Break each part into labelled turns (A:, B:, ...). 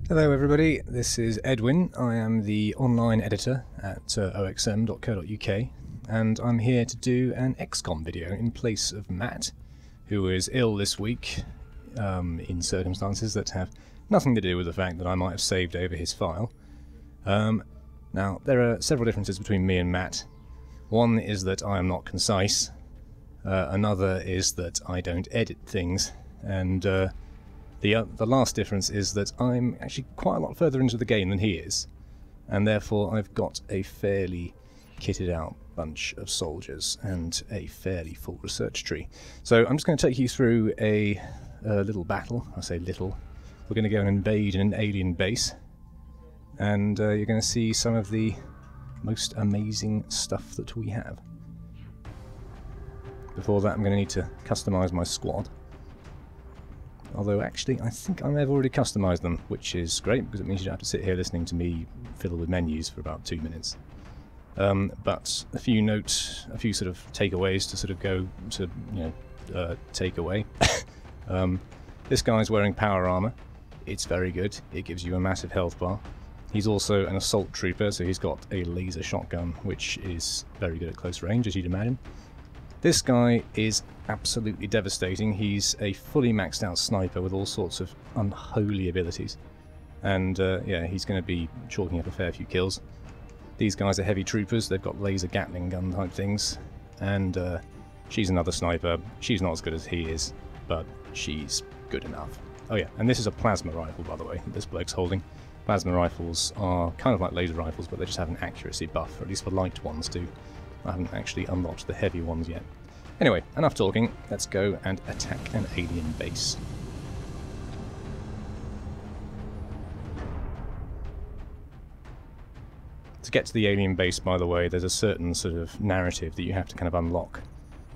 A: Hello everybody, this is Edwin. I am the online editor at oxm.co.uk and I'm here to do an XCOM video in place of Matt, who is ill this week in circumstances that have nothing to do with the fact that I might have saved over his file. Now, there are several differences between me and Matt. One is that I am not concise, another is that I don't edit things, and the last difference is that I'm actually quite a lot further into the game than he is, and therefore I've got a fairly kitted out bunch of soldiers and a fairly full research tree. So I'm just going to take you through a little battle. I say little. We're going to go and invade an alien base, and you're going to see some of the most amazing stuff that we have. Before that I'm going to need to customise my squad. Although actually, I think I may have already customised them, which is great, because it means you don't have to sit here listening to me fiddle with menus for about 2 minutes. But a few sort of takeaways to sort of go to, take away. This guy's wearing power armour. It's very good. It gives you a massive health bar. He's also an assault trooper, so he's got a laser shotgun, which is very good at close range, as you'd imagine. This guy is absolutely devastating. He's a fully maxed out sniper with all sorts of unholy abilities. And yeah, he's going to be chalking up a fair few kills. These guys are heavy troopers. They've got laser Gatling gun type things. And she's another sniper. She's not as good as he is, but she's good enough. Oh yeah, and this is a plasma rifle, by the way, that this bloke's holding. Plasma rifles are kind of like laser rifles, but they just have an accuracy buff, or at least the light ones do. I haven't actually unlocked the heavy ones yet. Anyway, enough talking. Let's go and attack an alien base. To get to the alien base, by the way, there's a certain sort of narrative that you have to kind of unlock.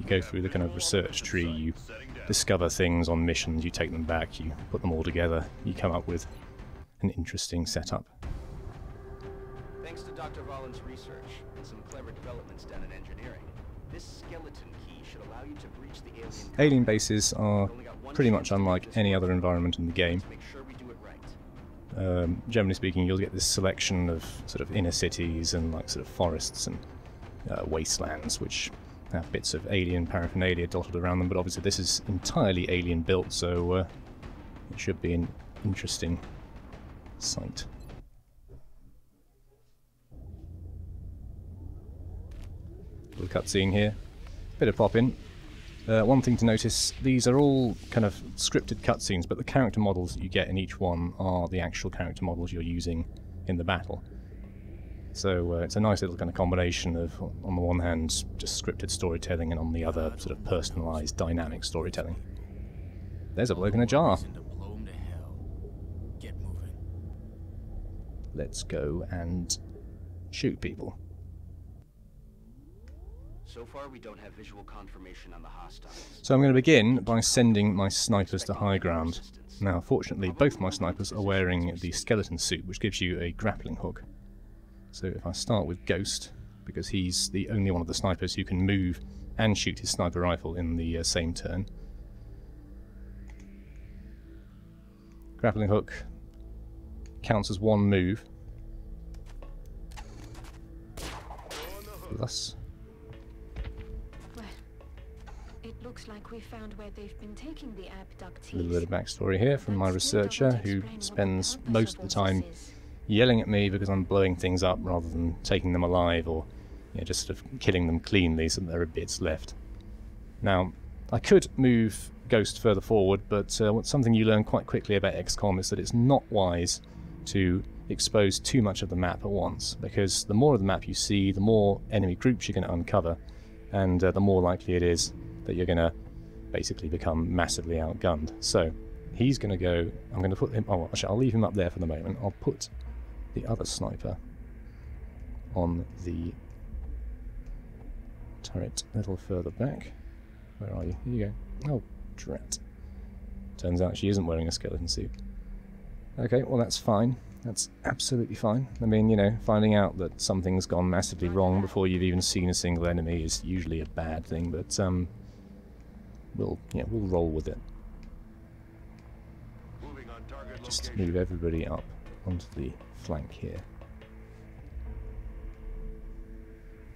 A: You go through the kind of research tree, you discover things on missions, you take them back, you put them all together, you come up with an interesting setup.
B: Thanks to Dr. Vollin's research and some clever developments done in engineering, this skeleton key should allow you to breach the
A: alien bases are pretty much unlike any other environment in the game. Generally speaking, you'll get this selection of sort of inner cities and like sort of forests and wastelands, which have bits of alien paraphernalia dotted around them. But obviously, this is entirely alien built, so it should be an interesting sight. Little cutscene here, bit of pop-in. One thing to notice, these are all kind of scripted cutscenes, but the character models that you get in each one are the actual character models you're using in the battle. So it's a nice little kind of combination of, on the one hand, just scripted storytelling, and on the other, sort of personalised, dynamic storytelling. There's a bloke in a jar. Let's go and shoot people.
B: So far, we don't have visual confirmation on the hostiles.
A: So I'm going to begin by sending my snipers to high ground. Now, fortunately, both my snipers are wearing the skeleton suit, which gives you a grappling hook. So if I start with Ghost, because he's the only one of the snipers who can move and shoot his sniper rifle in the same turn. Grappling hook counts as one move. Thus.
C: Looks like we found where they've been taking the abductees.
A: A little bit of backstory here from my researcher, who spends most of the time yelling at me because I'm blowing things up rather than taking them alive, or just sort of killing them cleanly so that there are bits left. Now, I could move Ghost further forward, but something you learn quite quickly about XCOM is that it's not wise to expose too much of the map at once, because the more of the map you see, the more enemy groups you're going to uncover, and the more likely it is that you're going to basically become massively outgunned. So he's going to go, I'm going to put him, oh actually I'll leave him up there for the moment. I'll put the other sniper on the turret a little further back. Where are you? Here you go. Oh, drat. Turns out she isn't wearing a skeleton suit. Okay, well that's fine. That's absolutely fine. I mean, finding out that something's gone massively wrong before you've even seen a single enemy is usually a bad thing, but we'll roll with it. Just move everybody up onto the flank here.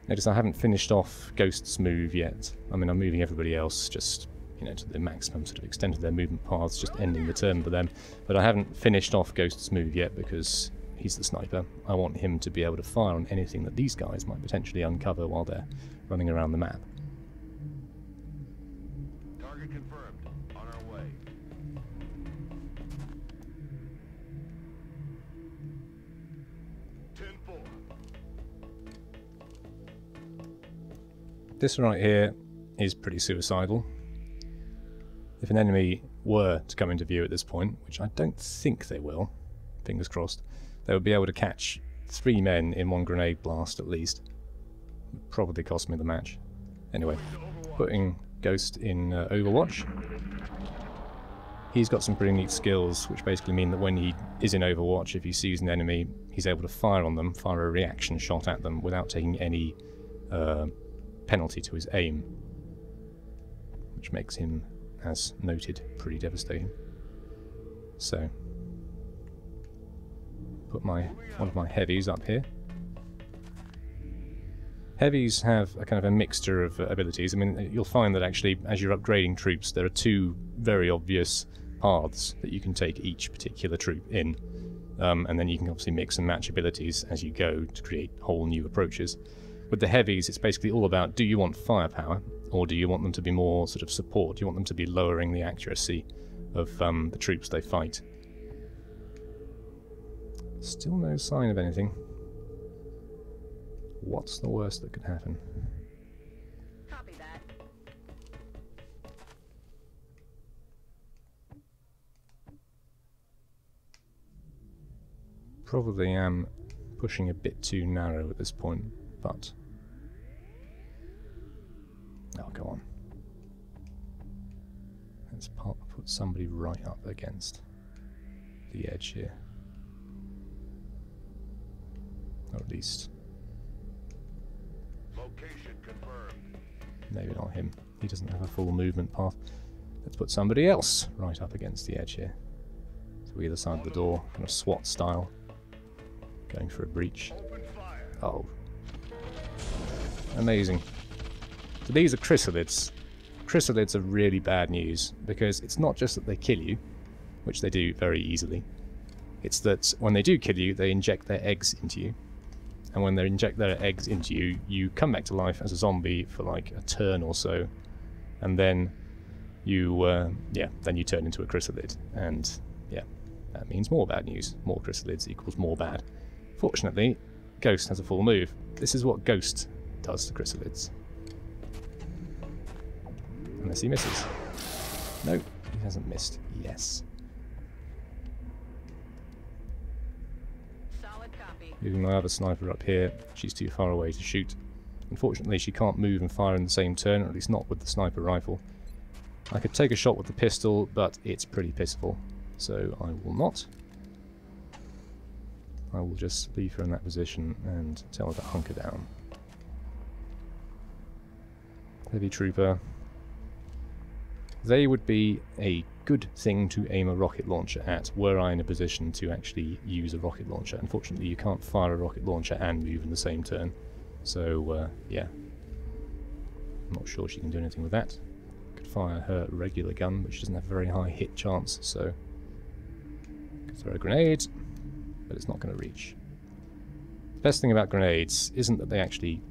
A: Notice I haven't finished off Ghost's move yet. I mean, I'm moving everybody else just, you know, to the maximum sort of extent of their movement paths, just ending the turn for them. But I haven't finished off Ghost's move yet because he's the sniper. I want him to be able to fire on anything that these guys might potentially uncover while they're running around the map.
D: Target confirmed. On our way.
A: This right here is pretty suicidal. If an enemy were to come into view at this point, which I don't think they will, fingers crossed, they would be able to catch 3 men in 1 grenade blast at least. Would probably cost me the match. Anyway, putting Ghost in Overwatch. He's got some pretty neat skills, which basically mean that when he is in Overwatch, if he sees an enemy, he's able to fire on them, fire a reaction shot at them without taking any penalty to his aim, which makes him, as noted, pretty devastating. So, put one of my heavies up here. Heavies have a kind of a mixture of abilities. I mean, you'll find that actually, as you're upgrading troops, there are 2 very obvious paths that you can take each particular troop in, and then you can obviously mix and match abilities as you go to create whole new approaches. With the heavies, it's basically all about, do you want firepower, or do you want them to be more sort of support? Do you want them to be lowering the accuracy of the troops they fight? Still no sign of anything. What's the worst that could happen?
E: Copy that.
A: Probably am pushing a bit too narrow at this point, but... oh, go on. Let's put somebody right up against the edge here. Or at least...
D: Location confirmed.
A: maybe not him. He doesn't have a full movement path. Let's put somebody else right up against the edge here. So either side of the door, kind of SWAT style. Going for a breach.
D: Open fire.
A: Oh. Amazing. So these are chrysalids. Chrysalids are really bad news, because it's not just that they kill you, which they do very easily. It's that when they do kill you, they inject their eggs into you. And when they inject their eggs into you, you come back to life as a zombie for like a turn or so. And then you, then you turn into a chrysalid. And yeah, that means more bad news. More chrysalids equals more bad. Fortunately, Ghost has a full move. This is what Ghost does to chrysalids. Unless he misses. No, he hasn't missed. Yes.
E: Solid copy.
A: Moving my other sniper up here. She's too far away to shoot. Unfortunately, she can't move and fire in the same turn, or at least not with the sniper rifle. I could take a shot with the pistol, but it's pretty pitiful, so I will not. I will just leave her in that position and tell her to hunker down. Heavy trooper. They would be a good thing to aim a rocket launcher at, were I in a position to actually use a rocket launcher. Unfortunately, you can't fire a rocket launcher and move in the same turn. So, yeah. I'm not sure she can do anything with that. Could fire her regular gun, but she doesn't have a very high hit chance, so... could throw a grenade, but it's not going to reach. The best thing about grenades isn't that they actually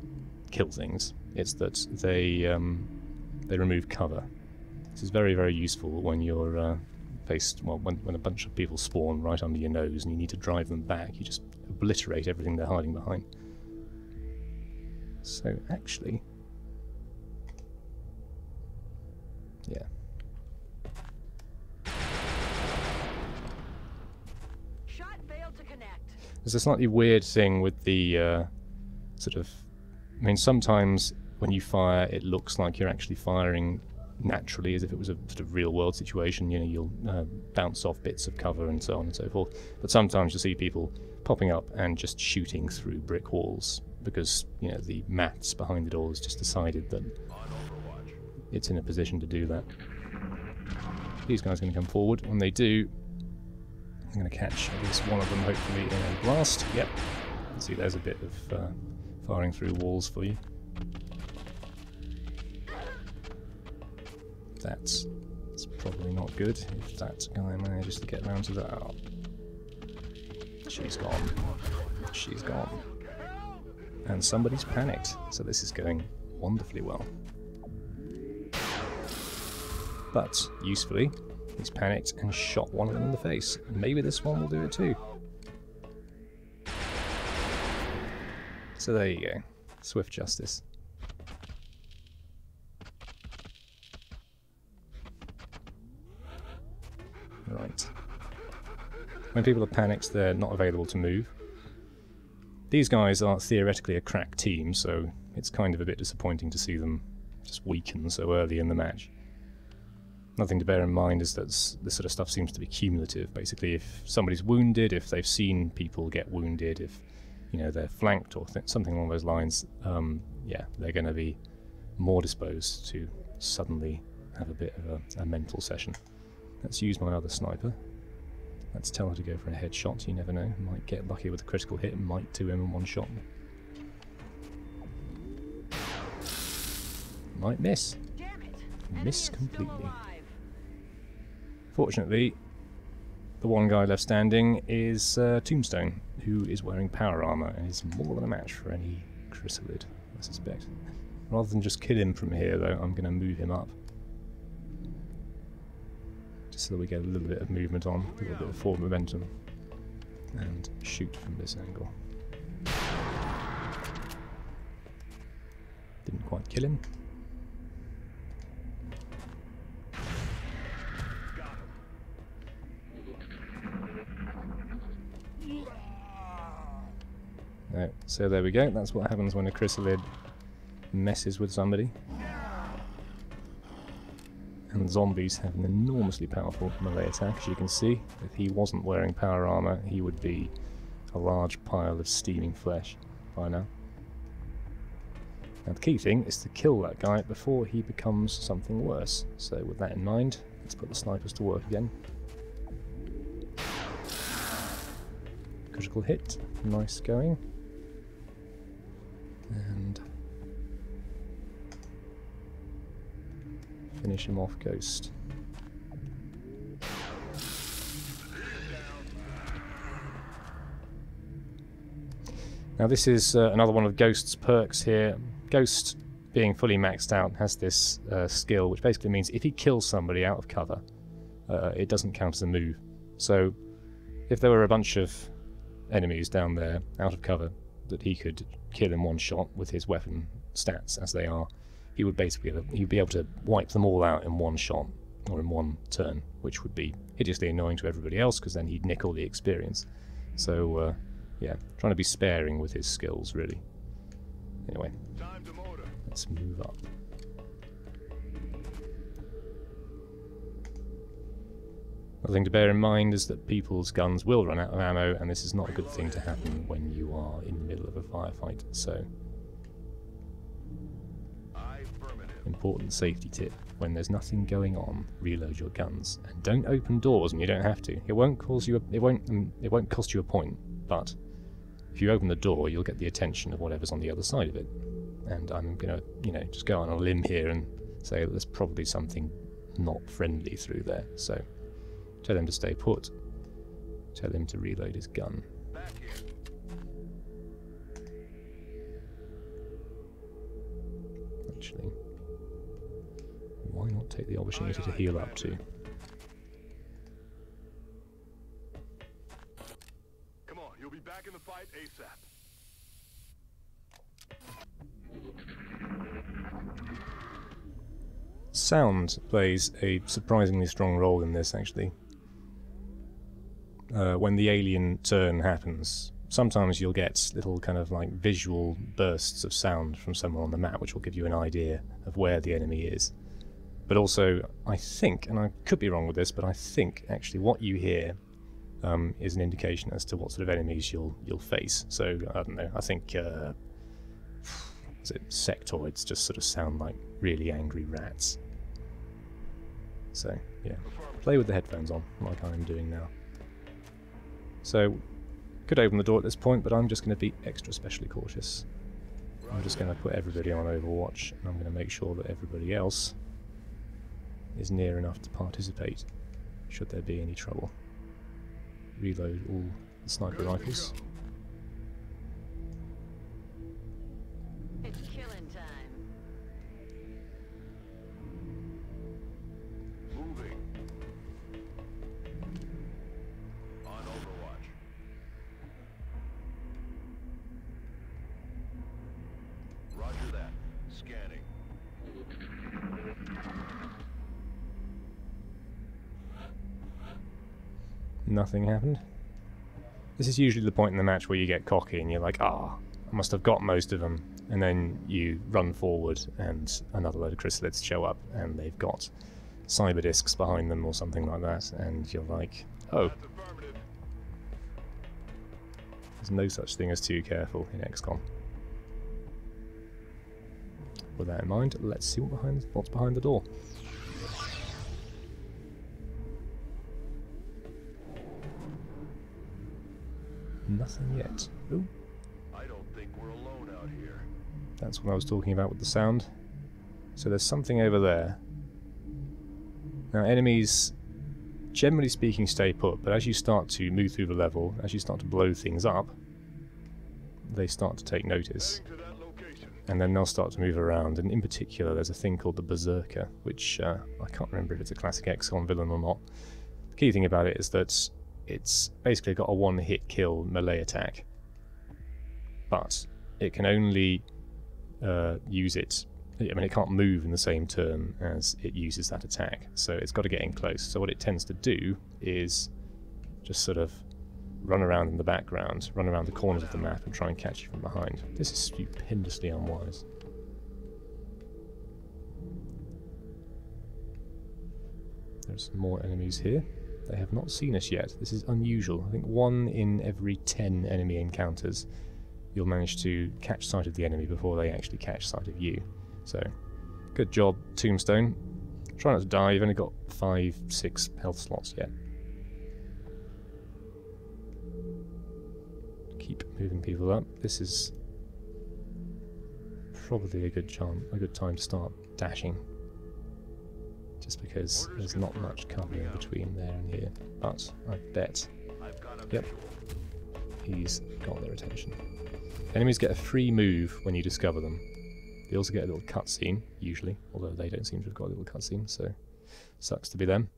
A: kill things, it's that they remove cover. This is very, very useful when you're faced, well, when a bunch of people spawn right under your nose and you need to drive them back. You just obliterate everything they're hiding behind. So, actually... yeah.
E: Shot failed to connect.
A: There's a slightly weird thing with the sort of... I mean, sometimes when you fire, it looks like you're actually firing naturally, as if it was a sort of real-world situation. You know, you'll bounce off bits of cover and so on and so forth. But sometimes you'll see people popping up and just shooting through brick walls because, you know, the maths behind it all has just decided that it's in a position to do that. These guys are going to come forward. When they do, I'm going to catch at least one of them, hopefully, in a blast. Yep. See, there's a bit of firing through walls for you. That's probably not good if that guy manages to get round to that. Oh. She's gone. She's gone. And somebody's panicked, so this is going wonderfully well. But, usefully, he's panicked and shot one of them in the face. Maybe this one will do it too. So there you go. Swift justice. Right. When people are panicked, they're not available to move. These guys are theoretically a crack team, so it's kind of a bit disappointing to see them just weaken so early in the match. Nothing to bear in mind is that this sort of stuff seems to be cumulative. Basically, if somebody's wounded, if they've seen people get wounded, if they're flanked or something along those lines, yeah, they're going to be more disposed to suddenly have a bit of a mental session. Let's use my other sniper. Let's tell her to go for a headshot. You never know. Might get lucky with a critical hit. Might 2M in one shot. Might miss.
E: Damn it.
A: Miss completely. Fortunately, the one guy left standing is Tombstone, who is wearing power armor and is more than a match for any chrysalid, I suspect. Rather than just kill him from here, though, I'm going to move him up. Just so that we get a little bit of movement on, a little bit of forward momentum, and shoot from this angle. Didn't quite kill him. Right, so there we go, that's what happens when a chrysalid messes with somebody. And zombies have an enormously powerful melee attack, as you can see. If he wasn't wearing power armor, he would be a large pile of steaming flesh by now. Now the key thing is to kill that guy before he becomes something worse. So with that in mind, let's put the snipers to work again. Critical hit, nice going. And finish him off, Ghost. Now this is another one of Ghost's perks here. Ghost, being fully maxed out, has this skill which basically means if he kills somebody out of cover, it doesn't count as a move. So if there were a bunch of enemies down there out of cover that he could kill in one shot with his weapon stats as they are, he would basically he'd be able to wipe them all out in one shot or in one turn, which would be hideously annoying to everybody else because then he'd nick all the experience. So yeah, trying to be sparing with his skills really. Anyway, let's move up. Another thing to bear in mind is that people's guns will run out of ammo, and this is not a good thing to happen when you are in the middle of a firefight, so important safety tip: when there's nothing going on, reload your guns and don't open doors when you don't have to. It won't cost you a point, but if you open the door, you'll get the attention of whatever's on the other side of it. And I'm gonna, just go on a limb here and say that there's probably something not friendly through there. So tell him to stay put. Tell him to reload his gun. Actually, why not take the opportunity to heal up too?
D: Come on, you'll be back in the fight ASAP.
A: Sound plays a surprisingly strong role in this, actually. When the alien turn happens, sometimes you'll get little kind of like visual bursts of sound from somewhere on the map which will give you an idea of where the enemy is. But also, I think, and I could be wrong with this, but I think actually what you hear is an indication as to what sort of enemies you'll face. So, I don't know, I think sectoids just sort of sound like really angry rats. So, yeah, play with the headphones on, like I'm doing now. So, could open the door at this point, but I'm just going to be extra specially cautious. I'm just going to put everybody on Overwatch, and I'm going to make sure that everybody else is near enough to participate, should there be any trouble. Reload all the sniper rifles.
E: It's killing time.
D: Moving. On Overwatch. Roger that. Scanning.
A: Nothing happened. This is usually the point in the match where you get cocky and you're like, ah, I must have got most of them. And then you run forward and another load of chrysalids show up and they've got cyber discs behind them or something like that. And you're like, oh, there's no such thing as too careful in XCOM. With that in mind, let's see what's behind the door. Nothing yet. Ooh.
D: I don't think we're alone out here.
A: That's what I was talking about with the sound. So there's something over there. Now enemies, generally speaking, stay put, but as you start to move through the level, as you start to blow things up, they start to take notice.
D: Heading to that location.
A: And then they'll start to move around, and in particular there's a thing called the Berserker, which I can't remember if it's a classic XCOM villain or not. The key thing about it is that it's basically got a one-hit kill melee attack, but it can only use it, I mean it can't move in the same turn as it uses that attack, so it's got to get in close. So what it tends to do is just sort of run around in the background, run around the corners of the map and try and catch you from behind. This is stupendously unwise. There's some more enemies here. They have not seen us yet. This is unusual. I think 1 in every 10 enemy encounters you'll manage to catch sight of the enemy before they actually catch sight of you. So, good job, Tombstone. Try not to die, you've only got 5-6 health slots yet. Keep moving people up. This is probably a good time to start dashing. Just because there's not much cover in between there and here. But I bet, yep, he's got their attention. Enemies get a free move when you discover them. They also get a little cutscene, usually, although they don't seem to have got a little cutscene, so sucks to be them.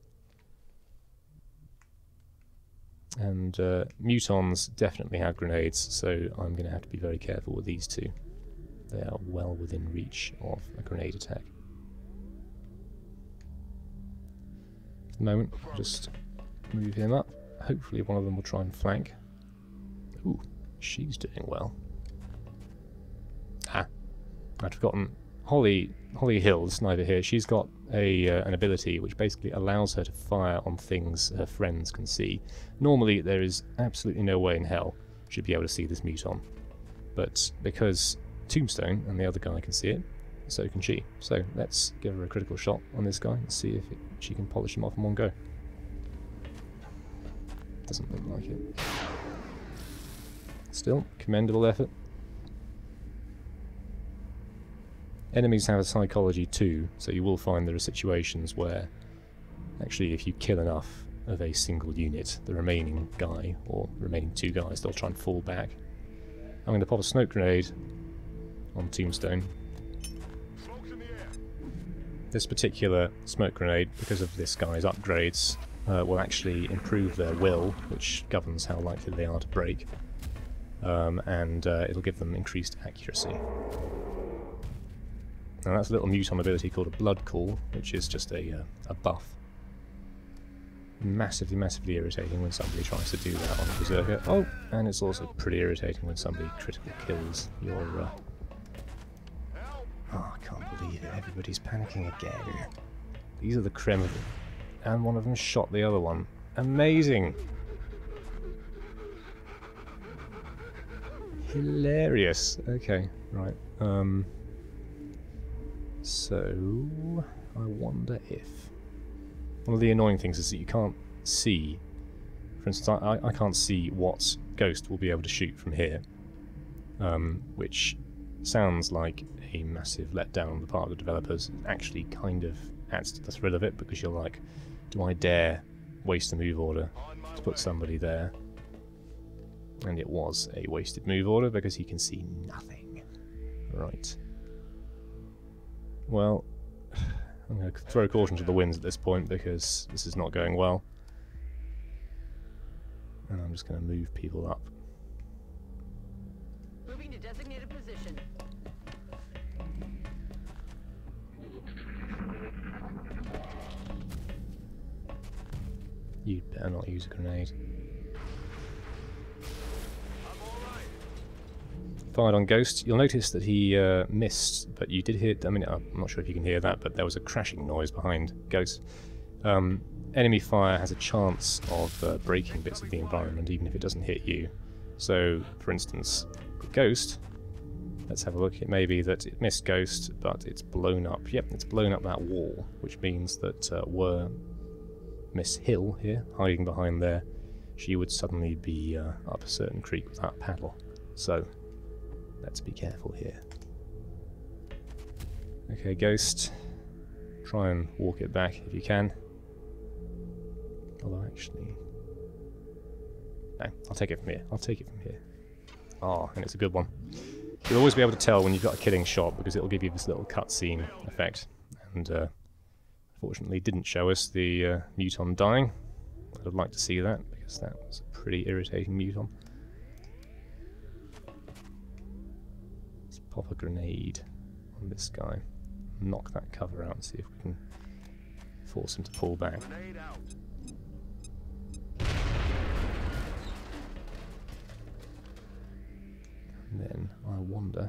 A: And mutons definitely have grenades, so I'm going to have to be very careful with these two. They are well within reach of a grenade attack. For the moment, I'll just move him up. Hopefully one of them will try and flank. Ooh, she's doing well. Ah, I'd forgotten. Holly Hill, the sniper here, she's got an ability which basically allows her to fire on things her friends can see. Normally there is absolutely no way in hell she'd be able to see this muton. But because Tombstone and the other guy can see it, so can she. So let's give her a critical shot on this guy and see if she can polish him off in one go. Doesn't look like it. Still, commendable effort. Enemies have a psychology too, so you will find there are situations where actually if you kill enough of a single unit, the remaining guy, or remaining two guys, they'll try and fall back. I'm going to pop a smoke grenade on Tombstone. This particular smoke grenade, because of this guy's upgrades, will actually improve their will, which governs how likely they are to break, and it'll give them increased accuracy. Now that's a little muton ability called a blood call, which is just a buff. Massively, massively irritating when somebody tries to do that on a Berserker. Oh, and it's also pretty irritating when somebody critically kills your... Oh, I can't believe it, everybody's panicking again. These are the creme of it. And one of them shot the other one. Amazing! Hilarious. Okay, right. So, I wonder if... One of the annoying things is that you can't see For instance, I can't see what Ghost will be able to shoot from here, which sounds like a massive letdown on the part of the developers. It actually kind of adds to the thrill of it, because you're like, do I dare waste a move order to put somebody there? And it was a wasted move order because he can see nothing. Right. Well, I'm going to throw caution to the winds at this point because this is not going well. And I'm just going to move people up.
E: Moving to designated position.
A: You'd better not use a grenade. Fired on Ghost. You'll notice that he missed, but you did hear... I mean, I'm not sure if you can hear that, but there was a crashing noise behind Ghost. Enemy fire has a chance of breaking bits of the environment, even if it doesn't hit you. So, for instance, Ghost, let's have a look. It may be that it missed Ghost, but it's blown up. Yep, it's blown up that wall, which means that were Miss Hill here, hiding behind there, she would suddenly be up a certain creek without paddle. So, let's be careful here. Okay, Ghost, try and walk it back if you can. Although, actually... no, I'll take it from here. I'll take it from here. Ah, and it's a good one. You'll always be able to tell when you've got a killing shot, because it'll give you this little cutscene effect. And, fortunately didn't show us the muton dying. I'd have liked to see that, because that was a pretty irritating muton. Let's pop a grenade on this guy. Knock that cover out and see if we can force him to pull back.
D: Grenade out.
A: And then I wonder,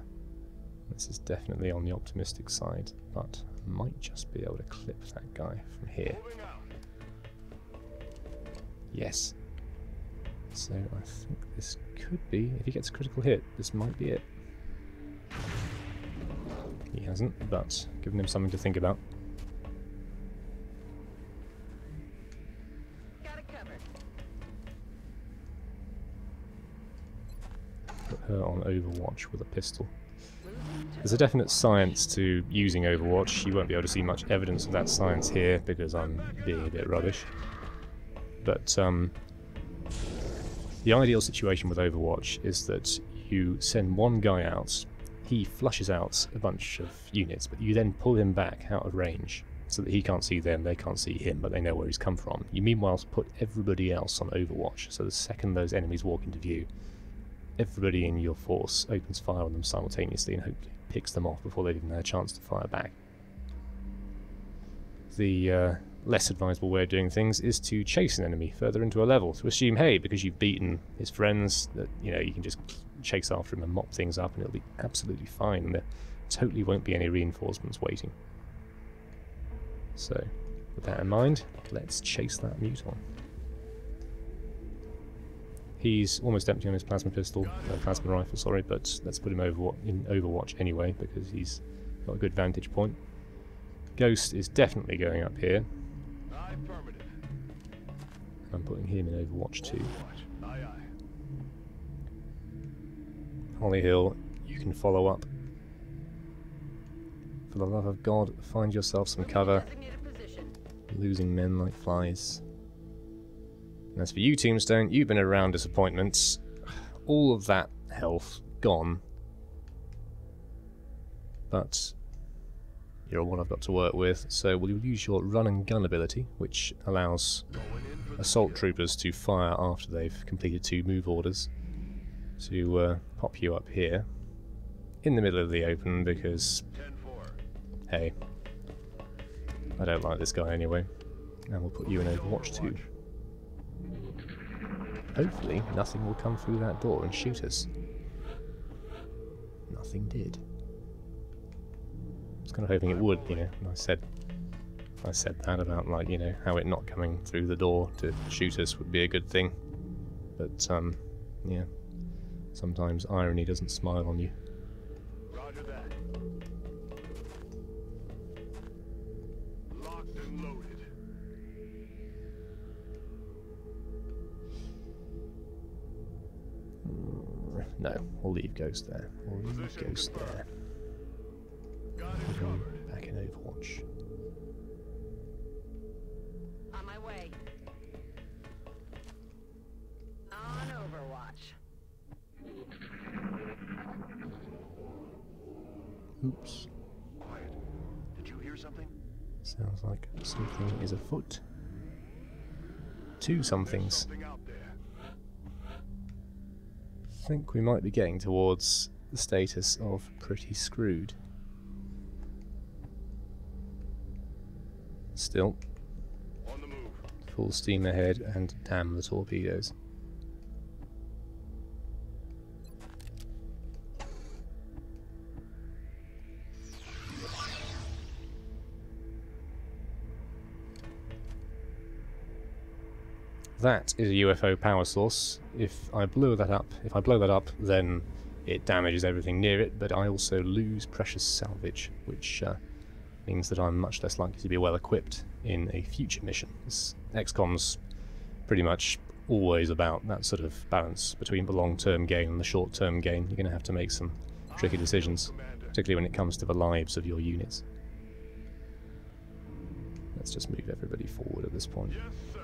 A: this is definitely on the optimistic side, but I might just be able to clip that guy from here.
D: Moving out.
A: Yes. So I think this could be, if he gets a critical hit, this might be it. He hasn't, but giving him something to think about.
E: Got it covered.
A: Put her on Overwatch with a pistol. There's a definite science to using Overwatch. You won't be able to see much evidence of that science here because I'm being a bit rubbish. But the ideal situation with Overwatch is that you send one guy out, he flushes out a bunch of units, but you then pull him back out of range so that he can't see them, they can't see him, but they know where he's come from. You meanwhile put everybody else on Overwatch, so the second those enemies walk into view, everybody in your force opens fire on them simultaneously and hopefully picks them off before they've even had a chance to fire back. The less advisable way of doing things is to chase an enemy further into a level, to assume, hey, because you've beaten his friends, that you can just chase after him and mop things up and it'll be absolutely fine, and there totally won't be any reinforcements waiting. So, with that in mind, let's chase that muton. He's almost empty on his plasma pistol, plasma rifle, sorry, but let's put him in Overwatch anyway, because he's got a good vantage point. Ghost is definitely going up here.
D: Affirmative.
A: I'm putting him in Overwatch too.
D: Overwatch. Aye, aye.
A: Holly Hill, you can follow up. For the love of God, find yourself some cover.
E: Designated position.
A: Losing men like flies. And as for you, Tombstone, you've been around disappointments. All of that health gone. But you're one I've got to work with, so we'll use your run and gun ability, which allows assault troopers to fire after they've completed 2 move orders, to pop you up here in the middle of the open, because
D: 10-4.
A: hey, I don't like this guy anyway. And we'll put you in Overwatch too. Hopefully nothing will come through that door and shoot us. Nothing did. I was kind of hoping it would, and I said that about, like, how it not coming through the door to shoot us would be a good thing. But, yeah, sometimes irony doesn't smile on you.
D: Roger that. Locked and loaded.
A: No, we'll leave Ghost there. We'll leave
D: Position
A: Ghost
D: confirmed.
A: there.
D: Got it
A: Go
D: covered.
A: back in Overwatch.
E: On my way. On Overwatch.
A: Oops.
D: Quiet. Did you hear something?
A: Sounds like something is afoot. Two
D: There's
A: somethings.
D: something out there.
A: I think we might be getting towards the status of pretty screwed. Still,
D: On the move.
A: full steam ahead and damn the torpedoes. That is a UFO power source. If I blow that up, then it damages everything near it, but I also lose precious salvage, which means that I'm much less likely to be well equipped in a future mission. XCOM's pretty much always about that sort of balance between the long-term gain and the short-term gain. You're going to have to make some tricky decisions,
D: Commander.
A: particularly when it comes to the lives of your units. Let's just move everybody forward at this point.
D: Yes, sir.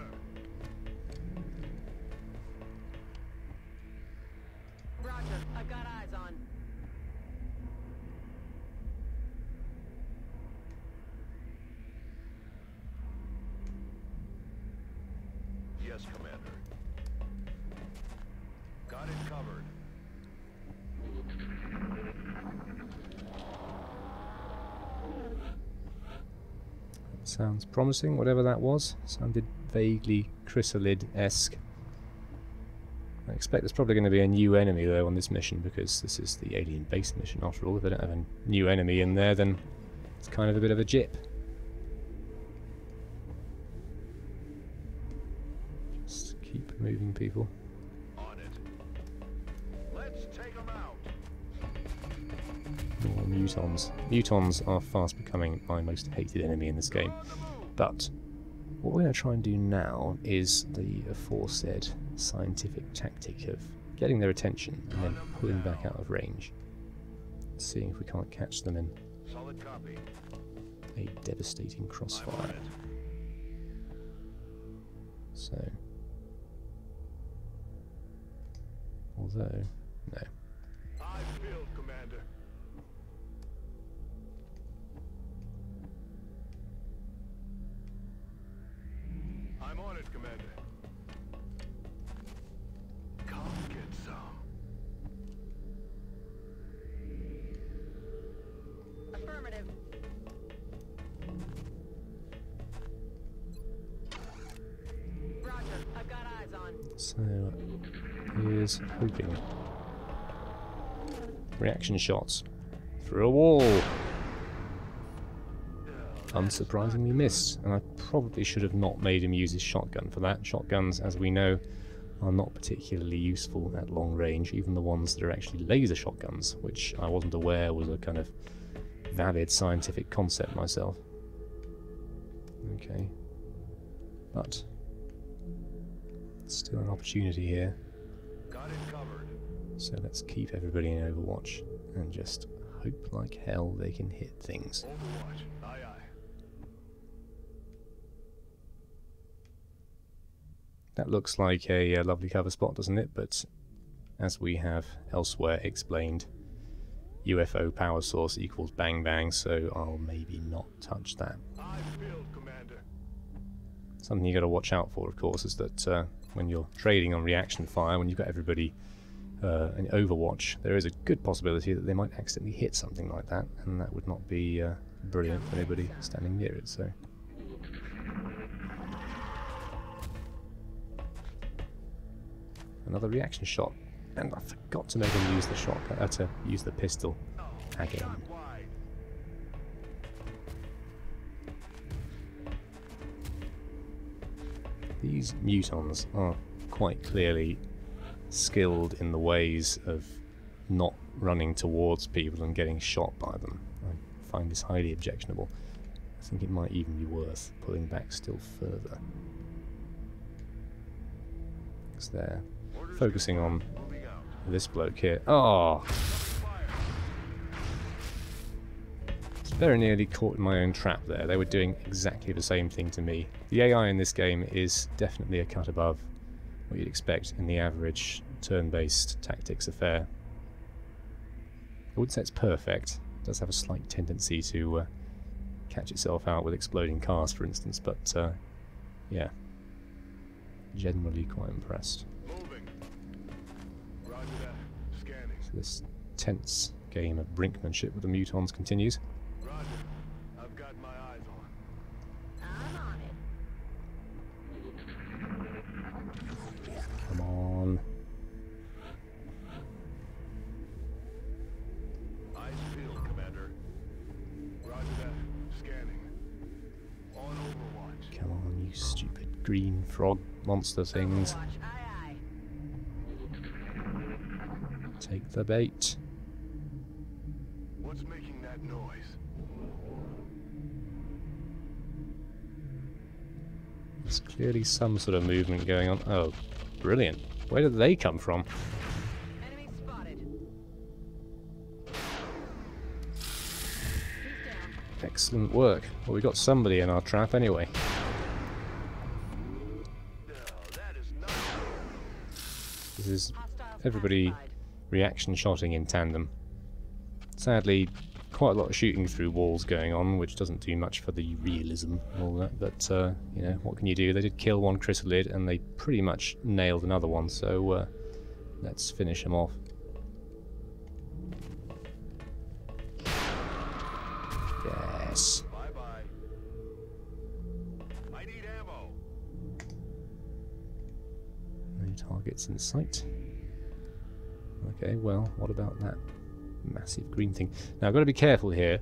E: Roger. I've got eyes on.
D: Yes, Commander. Got it covered.
A: Sounds promising, whatever that was. Sounded vaguely chrysalid-esque. I expect there's probably going to be a new enemy though on this mission, because this is the alien base mission after all. If they don't have a new enemy in there, then it's kind of a bit of a jip. Just keep moving, people.
D: On it. Let's take them out.
A: More mutons. Mutons are fast becoming my most hated enemy in this game.
D: On the move.
A: But what we're going to try and do now is the aforesaid scientific tactic of getting their attention and then pulling back out of range. Seeing if we can't catch them in
D: Solid copy.
A: a devastating
D: I'm
A: crossfire.
D: on it.
A: So, although, no.
D: I filled, Commander. I'm on it, Commander. Come get some.
E: Affirmative. Roger. I've got eyes on.
A: So, here's hoping. Reaction shots. Through a wall! Unsurprisingly missed, and I probably should have not made him use his shotgun for that. Shotguns, as we know, are not particularly useful at long range, even the ones that are actually laser shotguns, which I wasn't aware was a kind of valid scientific concept myself. Okay. But still an opportunity here,
D: Got it covered.
A: so let's keep everybody in Overwatch and just hope like hell they can hit things.
D: Overwatch. Aye, aye.
A: That looks like a lovely cover spot, doesn't it? But as we have elsewhere explained, UFO power source equals bang bang, so I'll maybe not touch that.
D: I filled, Commander.
A: Something you got to watch out for, of course, is that when you're trading on reaction fire, when you've got everybody in Overwatch, there is a good possibility that they might accidentally hit something like that, and that would not be brilliant for anybody standing near it. So. Another reaction shot, and I forgot to make him use the shotgun, to use the pistol again.
D: Shot wide.
A: These mutons are quite clearly skilled in the ways of not running towards people and getting shot by them. I find this highly objectionable. I think it might even be worth pulling back still further. Because they're
D: Orders
A: focusing on
D: confirmed. Moving out.
A: this bloke here. Oh! Very nearly caught in my own trap there. They were doing exactly the same thing to me. The AI in this game is definitely a cut above what you'd expect in the average turn-based tactics affair. I wouldn't say it's perfect. It does have a slight tendency to catch itself out with exploding cars, for instance, but yeah, generally quite impressed.
D: Moving. Roger that. Scanning.
A: So this tense game of brinkmanship with the mutons continues.
D: Roger. I've got my eyes on.
E: I'm on it.
A: Come on.
D: Eyes peeled, Commander. Roger that. Scanning. On Overwatch.
A: Come on, you stupid green frog monster things.
E: Watch. Aye, aye.
A: Take the bait.
D: What's making that noise?
A: There's clearly some sort of movement going on. Oh, brilliant. Where did they come from?
E: Enemy spotted. He's down.
A: Excellent work. Well, we got somebody in our trap anyway.
D: No, that is not.
A: This is
E: Hostiles
A: everybody
E: classified.
A: reaction shotting in tandem. Sadly, quite a lot of shooting through walls going on, which doesn't do much for the realism and all that, but, you know, what can you do? They did kill one chrysalid, and they pretty much nailed another one, so, let's finish them off. Yes.
D: Bye-bye. I need ammo.
A: No targets in sight. Okay, well, what about that massive green thing? Now, I've got to be careful here,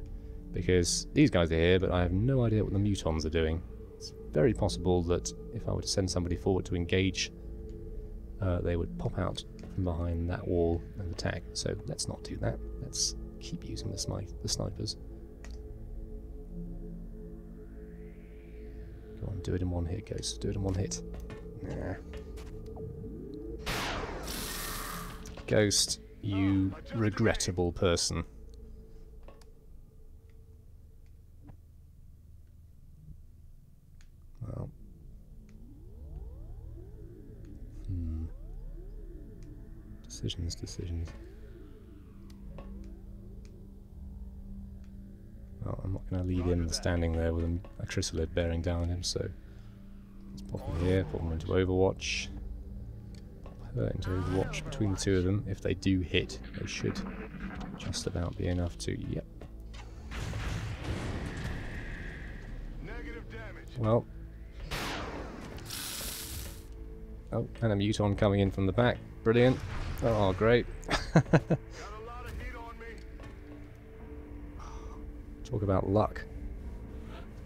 A: because these guys are here, but I have no idea what the mutons are doing. It's very possible that if I were to send somebody forward to engage, they would pop out from behind that wall and attack. So let's not do that. Let's keep using the snipers. Go on, do it in one hit, Ghost. Do it in one hit. Nah. Ghost, you regrettable person. Well. Decisions. Well, I'm not going to leave him standing there with a chrysalid bearing down on him, so let's pop him here, put him into Overwatch. Her into Overwatch between the two of them. If they do hit, they should just about be enough to. Yep.
D: Negative damage.
A: Well. Oh, and a muton coming in from the back. Brilliant. Oh, great.
D: Got a lot of heat on me.
A: Talk about luck.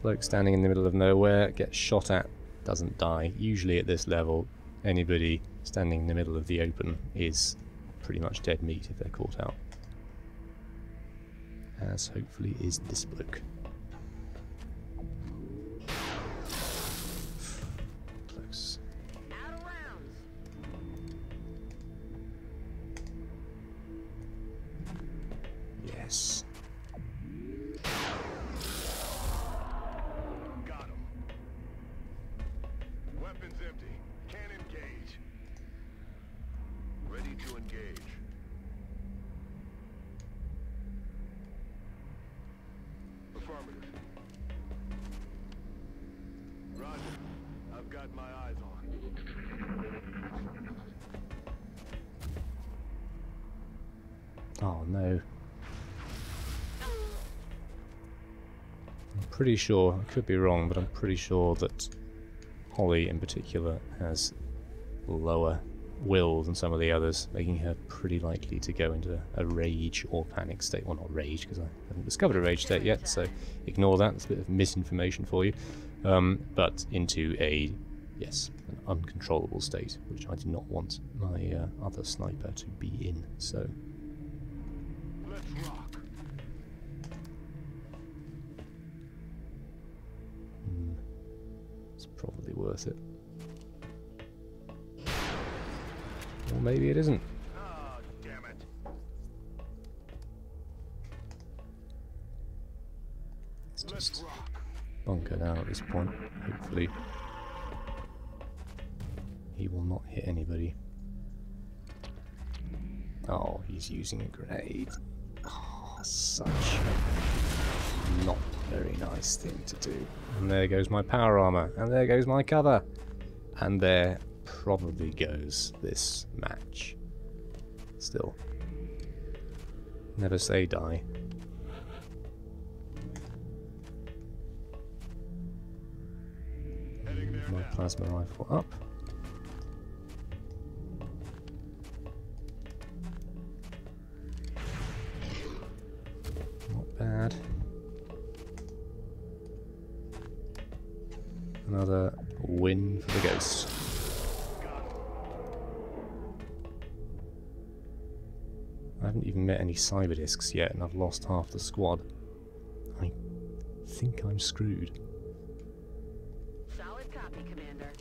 A: Bloke standing in the middle of nowhere, gets shot at, doesn't die. Usually at this level, anybody standing in the middle of the open is pretty much dead meat if they're caught out. As hopefully is this bloke. Close.
E: Out of rounds.
A: Yes.
D: Got him. Weapons empty. Can't engage. Ready to engage. Affirmative. Roger. I've got my eyes on.
A: Oh no. I'm pretty sure, I could be wrong, but I'm pretty sure that Holly in particular has lower will than some of the others, making her pretty likely to go into a rage or panic state. Well, not rage, because I haven't discovered a rage state yet, so ignore that. It's a bit of misinformation for you. But into a, yes, an uncontrollable state, which I do not want my other sniper to be in, so...
D: Let's rock.
A: It's probably worth it. Or maybe it isn't.
D: Ah,
A: just bunker down at this point. Hopefully he will not hit anybody. Oh, he's using a grenade. Oh, such a not very nice thing to do. And there goes my power armor, and there goes my cover, and there probably goes this match. Still, never say die. My plasma rifle up. Not bad. Another win for the ghost. I haven't even met any cyber discs yet, and I've lost half the squad. I think I'm screwed.
E: Solid copy, Commander.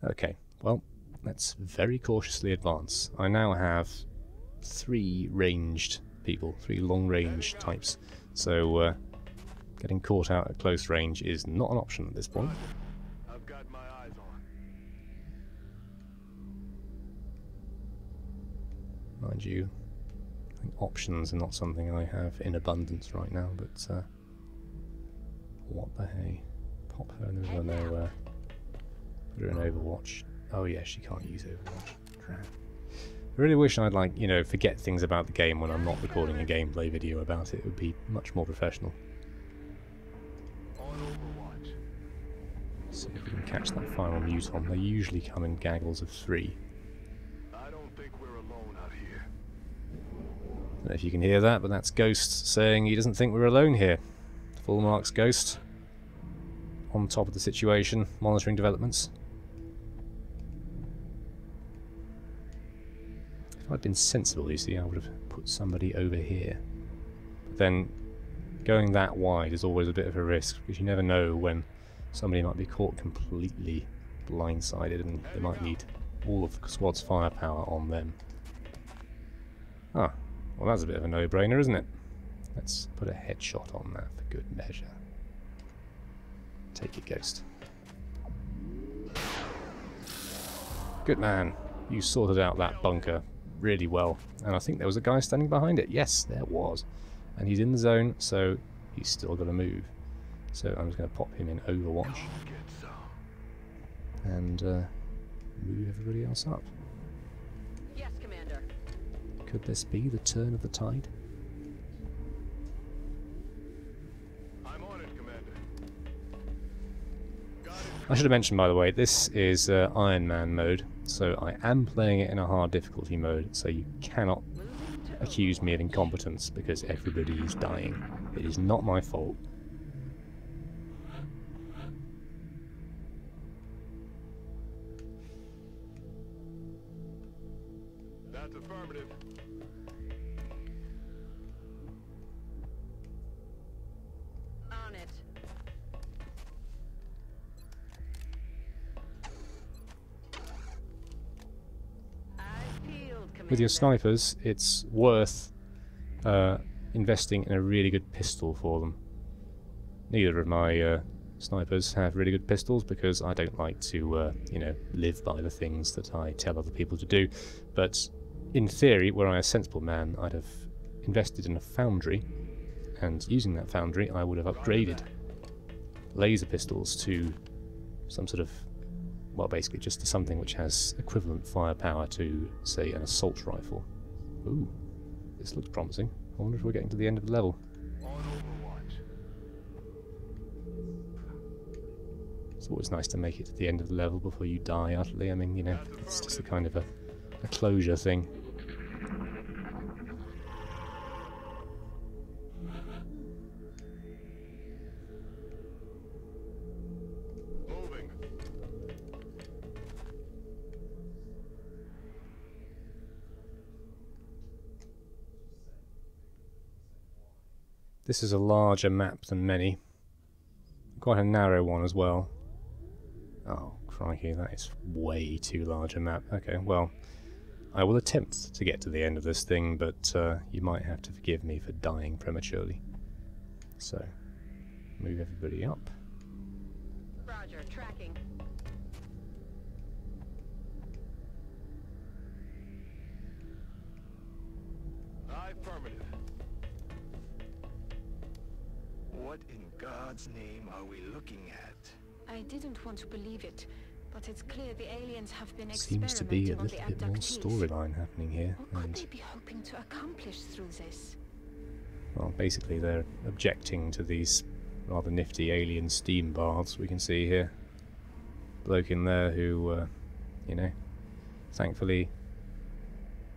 A: Okay, well, let's very cautiously advance. I now have 3 ranged people, 3 long-range types, so getting caught out at close range is not an option at this point.
D: I've got my eyes on.
A: Mind you, I think options are not something I have in abundance right now, but what the hey? Pop her in the middle of nowhere. Put her in Overwatch. Oh yeah, she can't use Overwatch. Crap. I really wish I'd, like, you know, forget things about the game when I'm not recording a gameplay video about it. It would be much more professional.
D: On Overwatch.
A: See if we can catch that final muton. They usually come in gaggles of 3.
D: I don't think we're alone out here.
A: I don't know if you can hear that, but that's Ghost saying he doesn't think we're alone here. Full marks Ghost. On top of the situation, monitoring developments. If I'd been sensible, you see, I would have put somebody over here. But then, going that wide is always a bit of a risk, because you never know when somebody might be caught completely blindsided, and they might need all of the squad's firepower on them. Ah, well that's a bit of a no-brainer, isn't it? Let's put a headshot on that for good measure. Take it, Ghost. Good man. You sorted out that bunker really well. And I think there was a guy standing behind it. Yes, there was. And he's in the zone, so he's still got to move. So I'm just going to pop him in Overwatch. And move everybody else up.
E: Yes, Commander.
A: Could this be the turn of the tide?
D: I'm on it, Commander. Got it.
A: I should have mentioned, by the way, this is Ironman mode, so I am playing it in a hard difficulty mode, so you cannot accuse me of incompetence because everybody is dying. It is not my fault.
D: That's affirmative.
E: On it. Eyes peeled, Commander.
A: With your snipers, it's worth investing in a really good pistol for them. Neither of my snipers have really good pistols because I don't like to, you know, live by the things that I tell other people to do. But in theory, were I a sensible man, I'd have invested in a foundry, and using that foundry, I would have upgraded laser pistols to some sort of, well, basically just to something which has equivalent firepower to, say, an assault rifle. Ooh, this looks promising. I wonder if we're getting to the end of the level.
D: On Overwatch.
A: It's always nice to make it to the end of the level before you die utterly. I mean, you know, it's just a kind of a closure thing.
D: Moving.
A: This is a larger map than many. Quite a narrow one as well. Oh, crikey, that is way too large a map. Okay, well, I will attempt to get to the end of this thing, but you might have to forgive me for dying prematurely. So, move everybody up.
E: Roger, tracking.
D: Affirmative. What in God's name are we looking at?
C: I didn't want to believe it, but it's clear the aliens have been
A: Seems to be a
C: experimenting on the
A: little bit more
C: abductees.
A: storyline happening here.
C: What could
A: And
C: they be hoping to accomplish through this?
A: well, basically they're objecting to these rather nifty alien steam baths we can see here. Bloke in there who, you know, thankfully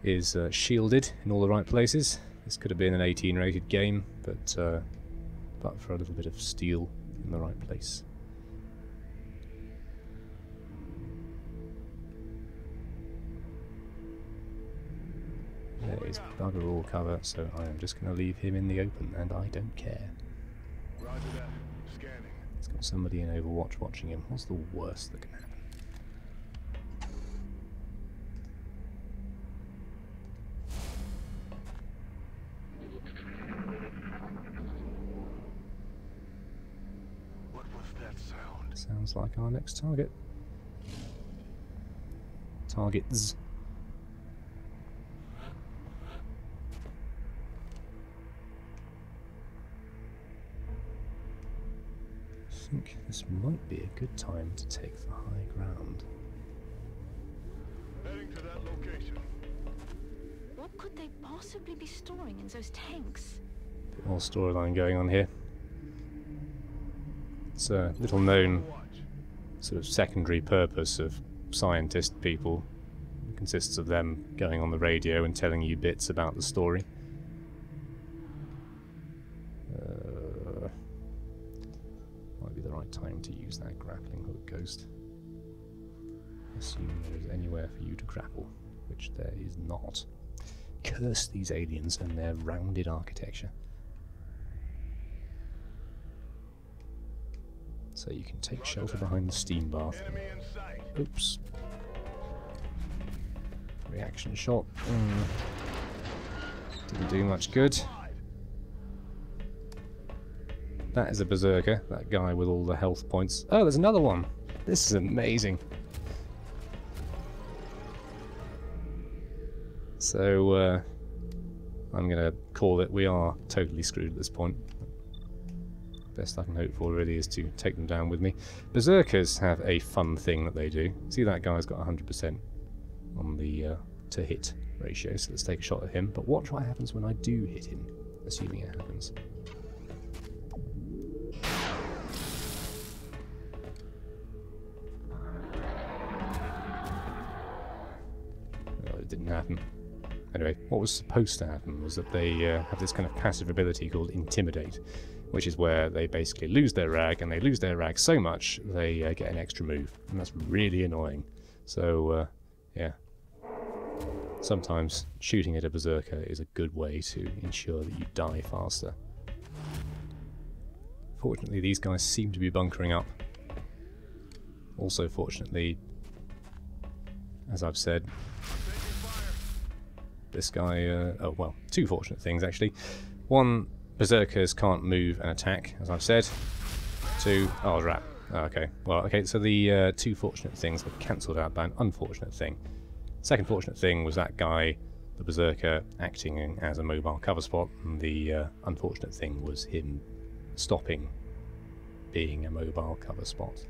A: is shielded in all the right places. This could have been an 18-rated game, but for a little bit of steel in the right place. There is bugger all cover, so I am just going to leave him in the open, and I don't care.
D: Roger that. Scanning.
A: He's got somebody in Overwatch watching him. What's the worst that can happen?
D: What was that sound?
A: Sounds like our next target. Targets. I think this might be a good time to take the high ground.
D: Heading to that location.
C: What could they possibly be storing in those tanks?
A: Bit more storyline going on here. It's a little known
D: Watch.
A: sort of secondary purpose of scientist people. It consists of them going on the radio and telling you bits about the story. Might be the right time to use that grappling hook ghost. Assuming there is anywhere for you to grapple, which there is not. Curse these aliens and their rounded architecture. So you can take shelter behind the steam bath.
D: Enemy in sight.
A: Oops. Reaction shot. Didn't do much good. That is a berserker, that guy with all the health points. Oh, there's another one! This is amazing. So, I'm gonna call it, we are totally screwed at this point. Best I can hope for really is to take them down with me. Berserkers have a fun thing that they do. See, that guy's got 100% on the to hit ratio, so let's take a shot at him. But watch what happens when I do hit him, assuming it happens. Oh, it didn't happen. Anyway, what was supposed to happen was that they have this kind of passive ability called Intimidate, which is where they basically lose their rag, and they lose their rag so much they get an extra move, and that's really annoying. So, yeah. Sometimes shooting at a berserker is a good way to ensure that you die faster. Fortunately, these guys seem to be bunkering up. Also, fortunately, as I've said, this guy, oh well, two fortunate things actually. One, berserkers can't move and attack, as I've said. Two, oh rat. Oh, okay, well, okay, so the two fortunate things were cancelled out by an unfortunate thing. Second fortunate thing was that guy, the berserker, acting as a mobile cover spot, and the unfortunate thing was him stopping being a mobile cover spot.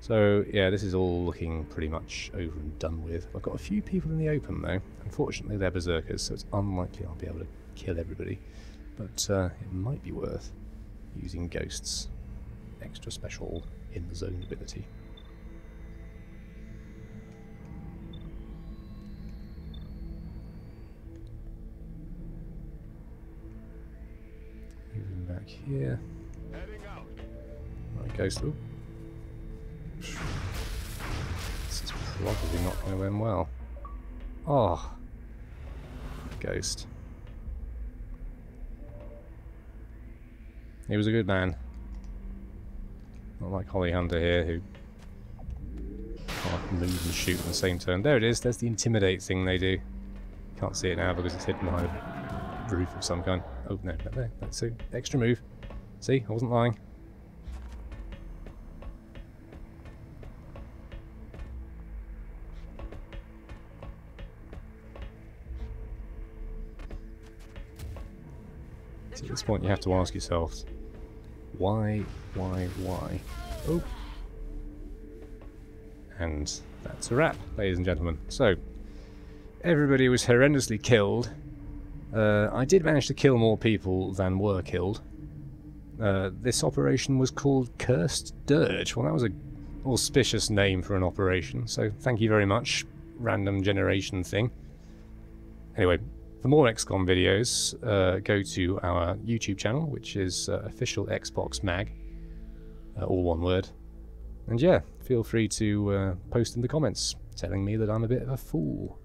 A: So yeah, this is all looking pretty much over and done with. I've got a few people in the open though. Unfortunately they're berserkers, so it's unlikely I'll be able to kill everybody. But it might be worth using ghosts. Extra special in the zone ability. Moving back here.
D: Heading out.
A: Right, ghost. Ooh. This is probably not going to end well. Oh, ghost. He was a good man. Not like Holly Hunter here, who move and shoot in the same turn. There it is, there's the intimidate thing they do. Can't see it now because it's hidden behind a roof of some kind. Oh no, there, that's an extra move. See, I wasn't lying. So at this point you have to ask yourselves, why? Oh. And that's a wrap, ladies and gentlemen. So, everybody was horrendously killed. I did manage to kill more people than were killed. This operation was called Cursed Dirge. Well, that was a auspicious name for an operation, so thank you very much, random generation thing. Anyway, for more XCOM videos, go to our YouTube channel, which is official Xbox Mag, all one word. And yeah, feel free to post in the comments telling me that I'm a bit of a fool.